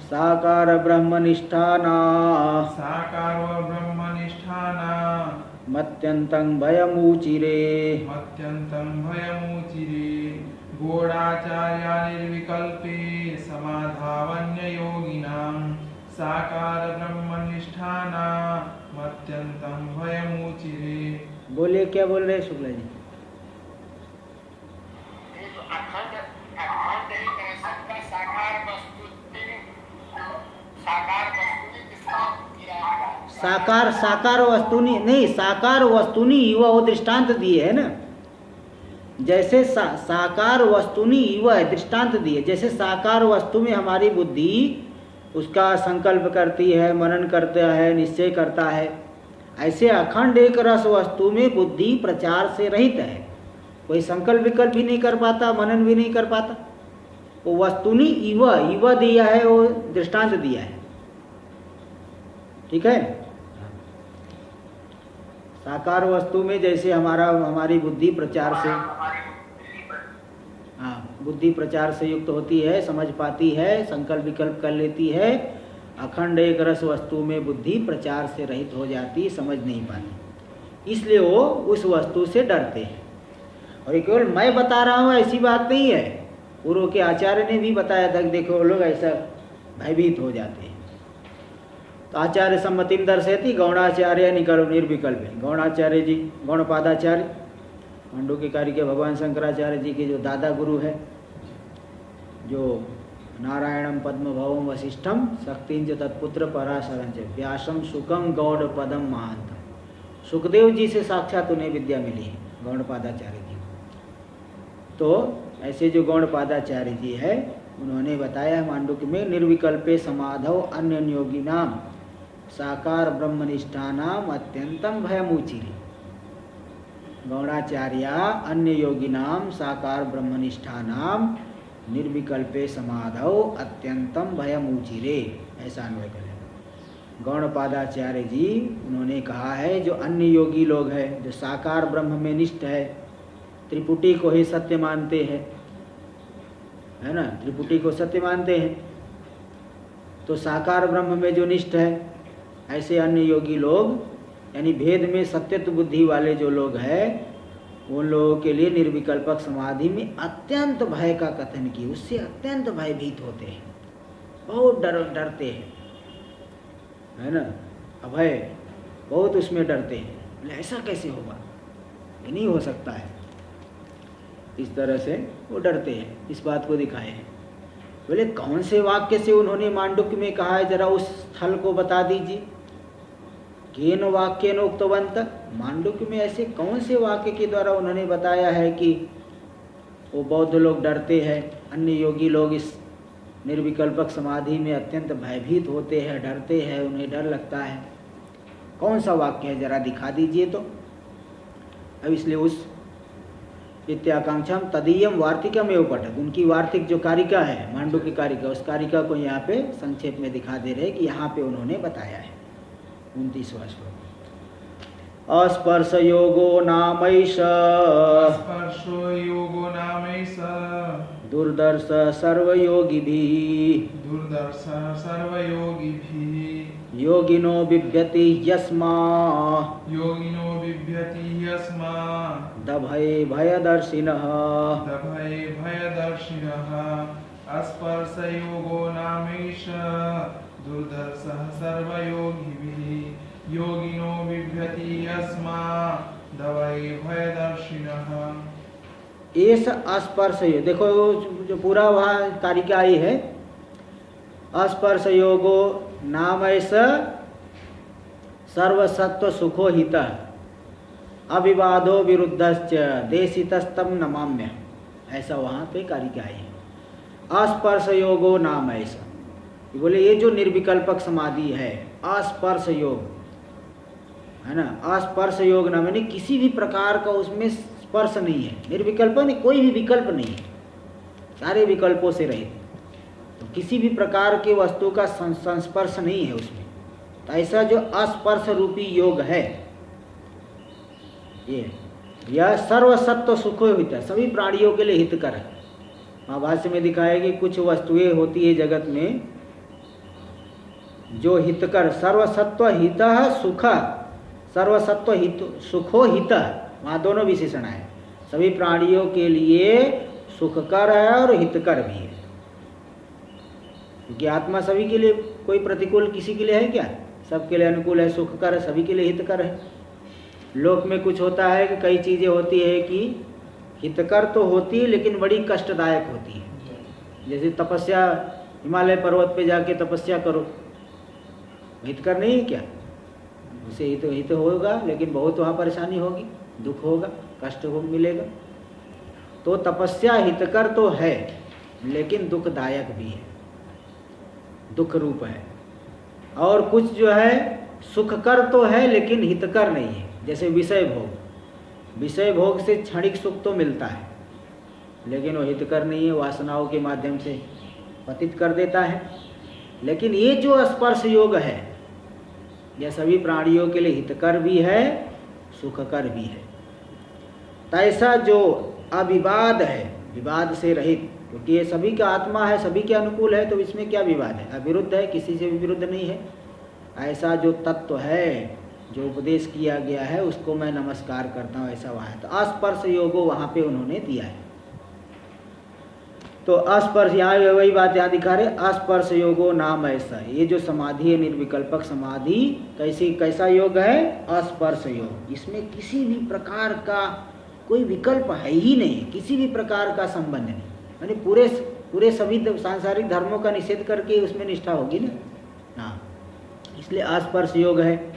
साकार ब्रह्मनिष्ठाना मत्यंतं भयमुचिरे गौणाचार्य निर्विकल्पे समाधावन्य योगिनां साकार ब्रह्मनिष्ठाना मत्यंतं भयमुचिरे। बोलिए क्या बोल रहे शुक्ला जी? साकार वस्तुनि नहीं, साकार वस्तुनि युवा वो दृष्टांत दिए है ना। जैसे साकार वस्तुनि युवा है, दृष्टांत दिए। जैसे साकार वस्तु में हमारी बुद्धि उसका संकल्प करती है, मनन करता है, निश्चय करता है, ऐसे अखंड एक रस वस्तु में बुद्धि प्रचार से रहित है, कोई संकल्प विकल्प भी नहीं कर पाता, मनन भी नहीं कर पाता। वो वस्तुनि युवा दिया है, वो दृष्टांत दिया है, ठीक है। साकार वस्तु में जैसे हमारी बुद्धि प्रचार से बुद्धि प्रचार से युक्त होती है, समझ पाती है, संकल्प विकल्प कर लेती है। अखंड एक रस वस्तु में बुद्धि प्रचार से रहित हो जाती, समझ नहीं पाती, इसलिए वो उस वस्तु से डरते हैं। और ये केवल मैं बता रहा हूँ ऐसी बात नहीं है, पूर्व के आचार्य ने भी बताया था कि देखो लोग ऐसा भयभीत हो जाते हैं। तो आचार्य सम्मतिम दर्शयति गौणाचार्य निर्विकल्प। गौणाचार्य जी, गौणपादाचार्य मांडुक्य कारिका भगवान शंकराचार्य जी के जो दादा गुरु है, जो नारायणम पद्म भवम वशिष्ठम शक्तिंच तत्पुत्र पराशरंच व्यासम सुखम गौड़ पदम महांतम। सुखदेव जी से साक्षात उन्हें विद्या मिली है, गौणपादाचार्य जी। तो ऐसे जो गौणपादाचार्य जी है, उन्होंने बताया मांडुक्य में निर्विकल्पे समाधौ अन्य योगिनाम साकार ब्रह्मनिष्ठानाम अत्यंतम भयमुचिरे। गौणाचार्या अन्य योगिनाम साकार ब्रह्मनिष्ठानाम निर्विकल्पे समाधौ अत्यंतम भयमुचिरे, ऐसा अन्वय करें। गौणपादाचार्य जी उन्होंने कहा है जो अन्य योगी लोग हैं, जो साकार ब्रह्म में निष्ठ है, त्रिपुटी को ही सत्य मानते हैं, है ना, त्रिपुटी को सत्य मानते हैं, तो साकार ब्रह्म में जो निष्ठ है, ऐसे अन्य योगी लोग यानी भेद में सत्यत्व बुद्धि वाले जो लोग हैं, उन लोगों के लिए निर्विकल्पक समाधि में अत्यंत भय का कथन किया। उससे अत्यंत भयभीत होते हैं, बहुत डरते हैं, है ना, अभय, बहुत उसमें डरते हैं। बोले ऐसा कैसे होगा, ये नहीं हो सकता है, इस तरह से वो डरते हैं, इस बात को दिखाए हैं। बोले कौन से वाक्य से उन्होंने मांडुक्य में कहा है, जरा उस स्थल को बता दीजिए। केन वाक्येन उक्तवन्त, मांडुक्य में ऐसे कौन से वाक्य के द्वारा उन्होंने बताया है कि वो बौद्ध लोग डरते हैं, अन्य योगी लोग इस निर्विकल्पक समाधि में अत्यंत भयभीत होते हैं, डरते हैं, उन्हें डर लगता है। कौन सा वाक्य है, जरा दिखा दीजिए तो। अब इसलिए उस इत्याकांक्षाम तदीयम वार्तिकम एवं पठत, उनकी वार्तिक जो कारिका है, मांडुक्य कारिका, उस कारिका को यहाँ पे संक्षेप में दिखा दे रहे कि यहाँ पे उन्होंने बताया है। 29वां श्लोक, अस्पर्श योगो नामैष, स्पर्शो योगो नामैष, दुर्दर्श सर्वयोगिभिः, दुर्दर्श सर्वयोगिभिः, योगिनो बिभ्यति यस्मा, योगिनो बिभ्यति यस्मा, दभय भयदर्शिनः, दभय भयदर्शिनः, स्पर्श योगो नामैष, दुर्दर्श सर्वयोगिभिः, योगिनो बिभ्यति यस्मा, दभय भयदर्शिनः। एस अस्पर्श योग, देखो जो पूरा वहाँ कारिका आई है, अस्पर्श योगो नामैष सर्वसत्व सुखो हितः, अविवादो विरुद्धश्च देशितस्तम नमाम्य, ऐसा वहाँ पे कारिका आई है। अस्पर्श योगो नामैष, बोले ये जो निर्विकल्पक समाधि है, अस्पर्श योग है ना, अस्पर्श योग ना मैंने किसी भी प्रकार का उसमें स्पर्श नहीं है, निर्विकल्प नहीं, कोई भी विकल्प नहीं है, सारे विकल्पों से रहित, तो किसी भी प्रकार के वस्तु का संस्पर्श नहीं है उसमें। तो ऐसा जो अस्पर्श रूपी योग है, ये यह सर्वसत्व सुख हित है, सभी प्राणियों के लिए हितकर है। महाभाष्य में दिखाया कि कुछ वस्तुएं होती है जगत में जो हितकर, सर्वसत्व हित सुख, सर्वसत्व हित सुखो हित, वहाँ दोनों विशेषण है, सभी प्राणियों के लिए सुखकर है और हितकर भी है, क्योंकि आत्मा सभी के लिए, कोई प्रतिकूल किसी के लिए है क्या, सबके लिए अनुकूल है, सुखकर है, सभी के लिए हितकर है। लोक में कुछ होता है कि कई चीज़ें होती है कि हितकर तो होती है लेकिन बड़ी कष्टदायक होती है, जैसे तपस्या, हिमालय पर्वत पे जाके तपस्या करो, हितकर नहीं है क्या, उसे हित होगा लेकिन बहुत वहाँ परेशानी होगी, दुख होगा, कष्ट हो मिलेगा। तो तपस्या हितकर तो है लेकिन दुखदायक भी है, दुख रूप है। और कुछ जो है सुखकर तो है लेकिन हितकर नहीं है, जैसे विषय भोग, विषय भोग से क्षणिक सुख तो मिलता है लेकिन वो हितकर नहीं है, वासनाओं के माध्यम से पतित कर देता है। लेकिन ये जो स्पर्श योग है, यह सभी प्राणियों के लिए हितकर भी है, सुखकर भी है। तो ऐसा जो अविवाद है, विवाद से रहित, क्योंकि ये सभी का आत्मा है, सभी के अनुकूल है, तो इसमें क्या विवाद है, अविरुद्ध है, किसी से भी विरुद्ध नहीं है। ऐसा जो तत्व है, जो उपदेश किया गया है, उसको मैं नमस्कार करता हूँ, ऐसा वहाँ है। तो अस्पर्श योगो वहाँ पे उन्होंने दिया है। तो अस्पर्श, यहाँ वही बात यहाँ दिखा रहे, अस्पर्श योगो नाम ऐसा, ये जो समाधि है निर्विकल्पक समाधि, कैसा योग है, अस्पर्श योग। इसमें किसी भी प्रकार का कोई विकल्प है ही नहीं, किसी भी प्रकार का संबंध नहीं, यानी पूरे सभी सांसारिक धर्मों का निषेध करके उसमें निष्ठा होगी ना। हाँ, इसलिए अस्पर्श योग है।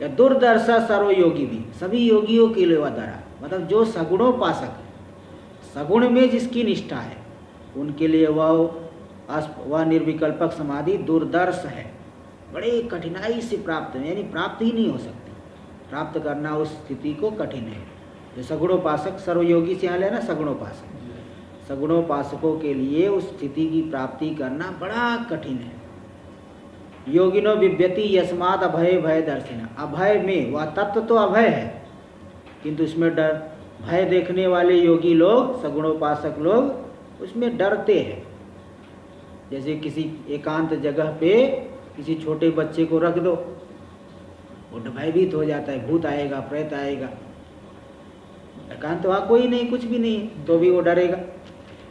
या दुर्दर्शा सर्वयोगी भी, सभी योगियों के लिए वह द्वारा, मतलब जो सगुणोपासक, सगुण में जिसकी निष्ठा है, उनके लिए वह निर्विकल्पक समाधि दुर्दर्श है, बड़े कठिनाई से प्राप्त है, यानी प्राप्त ही नहीं हो सकती, प्राप्त करना उस स्थिति को कठिन है। जो सगुणोपासक, सर्वयोगी से यहाँ लेना सगुणोपासक, सगुणोपासकों के लिए उस स्थिति की प्राप्ति करना बड़ा कठिन है। योगिनो बिभ्यति यस्मात् अभय भय दर्शिना, अभय में वह तत्व तो अभय है किंतु उसमें डर, भय देखने वाले योगी लोग, सगुणोपासक लोग उसमें डरते हैं। जैसे किसी एकांत जगह पे किसी छोटे बच्चे को रख दो, वो भयभीत हो जाता है, भूत आएगा, प्रेत आएगा। एकांत वहाँ कोई नहीं, कुछ भी नहीं, तो भी वो डरेगा।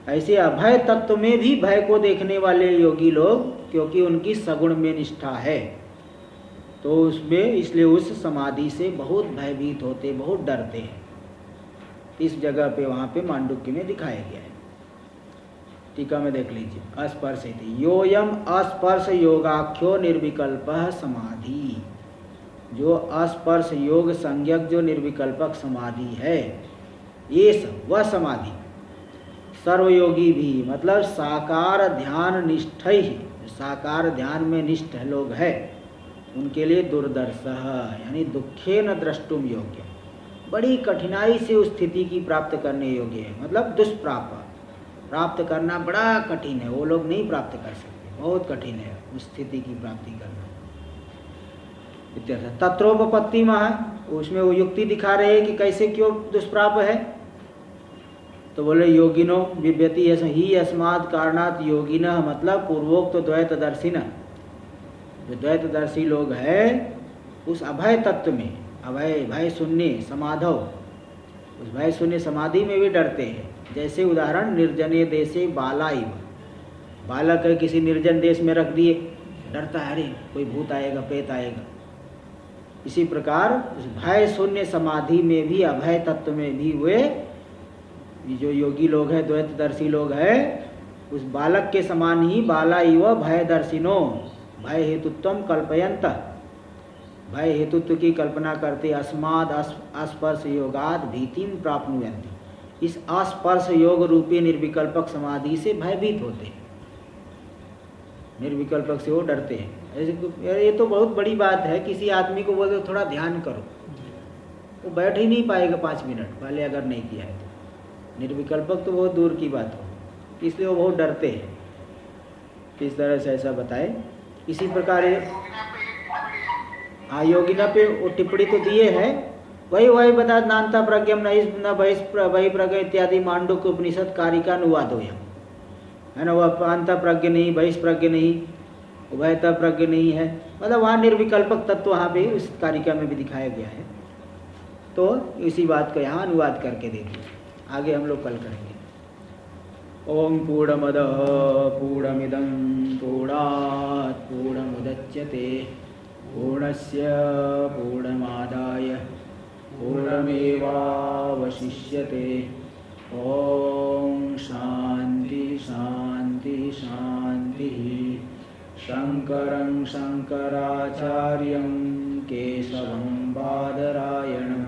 ऐसे अभय तत्व में भी भय को देखने वाले योगी लोग, क्योंकि उनकी सगुण में निष्ठा है, तो उसमें इसलिए उस समाधि से बहुत भयभीत होते, बहुत डरते हैं। इस जगह पे वहाँ पे मांडुक्य में दिखाया गया है। टीका में देख लीजिए, अस्पर्शेति योयम अस्पर्श योगाख्यो निर्विकल्पः समाधि, जो अस्पर्श योग संज्ञक जो निर्विकल्पक समाधि है, ये वह समाधि सर्वयोगी भी, मतलब साकार ध्यान निष्ठ ही, साकार ध्यान में निष्ठ लोग हैं, उनके लिए दुर्दर्शः यानी दुखेन द्रष्टुम योग्य, बड़ी कठिनाई से उस स्थिति की प्राप्त करने योग्य है। मतलब दुष्प्राप, प्राप्त करना बड़ा कठिन है, वो लोग नहीं प्राप्त कर सकते, बहुत कठिन है उस स्थिति की प्राप्ति करना। इत्यर्थ तत्रोपपत्ति में उसमें वो युक्ति दिखा रहे हैं कि कैसे क्यों दुष्प्राप है। तो बोले योगिनो बिभ्यति ही अस्मात् कारणात् योगिनः, मतलब पूर्वोक्त द्वैतदर्शिनः, जो द्वैतदर्शी लोग हैं उस अभय तत्व में, अभय भय शून्य समाधौ, उस भय शून्य समाधि में भी डरते हैं। जैसे उदाहरण निर्जने देशे बाला इव, बालक है किसी निर्जन देश में रख दिए, डरता है, अरे कोई भूत आएगा, प्रेत आएगा। इसी प्रकार उस भय शून्य समाधि में भी, अभय तत्व में भी वे जो योगी लोग हैं, द्वैतदर्शी लोग हैं, उस बालक के समान ही बाला इव भयदर्शिनो, भय हेतुत्वम कल्पयंत, भय हेतुत्व की कल्पना करते, अस्माद अस्पर्श योगाद भीतिम प्राप्नुयन्ति, इस अस्पर्श योग रूपी निर्विकल्पक समाधि से भयभीत होते हैं, निर्विकल्पक से वो डरते हैं। ऐसे ये तो बहुत बड़ी बात है, किसी आदमी को बोलते थोड़ा ध्यान करो, वो बैठ ही नहीं पाएगा 5 मिनट पहले अगर नहीं किया है तो, निर्विकल्पक तो बहुत दूर की बात हो, इसलिए वो बहुत डरते हैं। किस तरह से ऐसा बताए। इसी प्रकार हाँ योगिना पे वो टिप्पणी तो दिए है, वही बता, नान्ता प्रज्ञम न वही प्रज्ञ इत्यादि मांडुक उपनिषद कारिका अनुवादोयम, है ना, वह अंत प्रज्ञ नहीं, बहिष्प्रज्ञ नहीं, उभयता प्रज्ञ नहीं है, मतलब वहाँ निर्विकल्पक तत्व वहाँ पे उस कारिका में भी दिखाया गया है। तो इसी बात को यहाँ अनुवाद करके दे दिए, आगे हम लोग कल करेंगे। ओम पूर्णमदः पूर्णमिदं पूर्णात् पूर्णमुदच्यते पूर्णस्य पूर्णमादाय पूर्णमेवावशिष्यते। ओम शांति शांति शांति। शंकरं शंकराचार्यं केशवं बादरायणं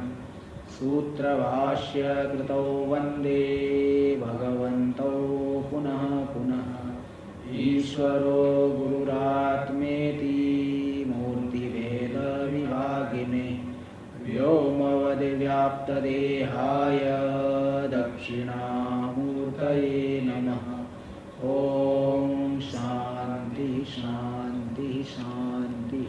सूत्रभाष्य कृतौ वंदे भगवन्तौ पुनः पुनः। ईश्वरो गुरुरात्मेति मूर्तिभेद विभागिने व्योमवद्व्याप्तदेहाय दक्षिणामूर्तये नमः। ओम शांति शांति शांति।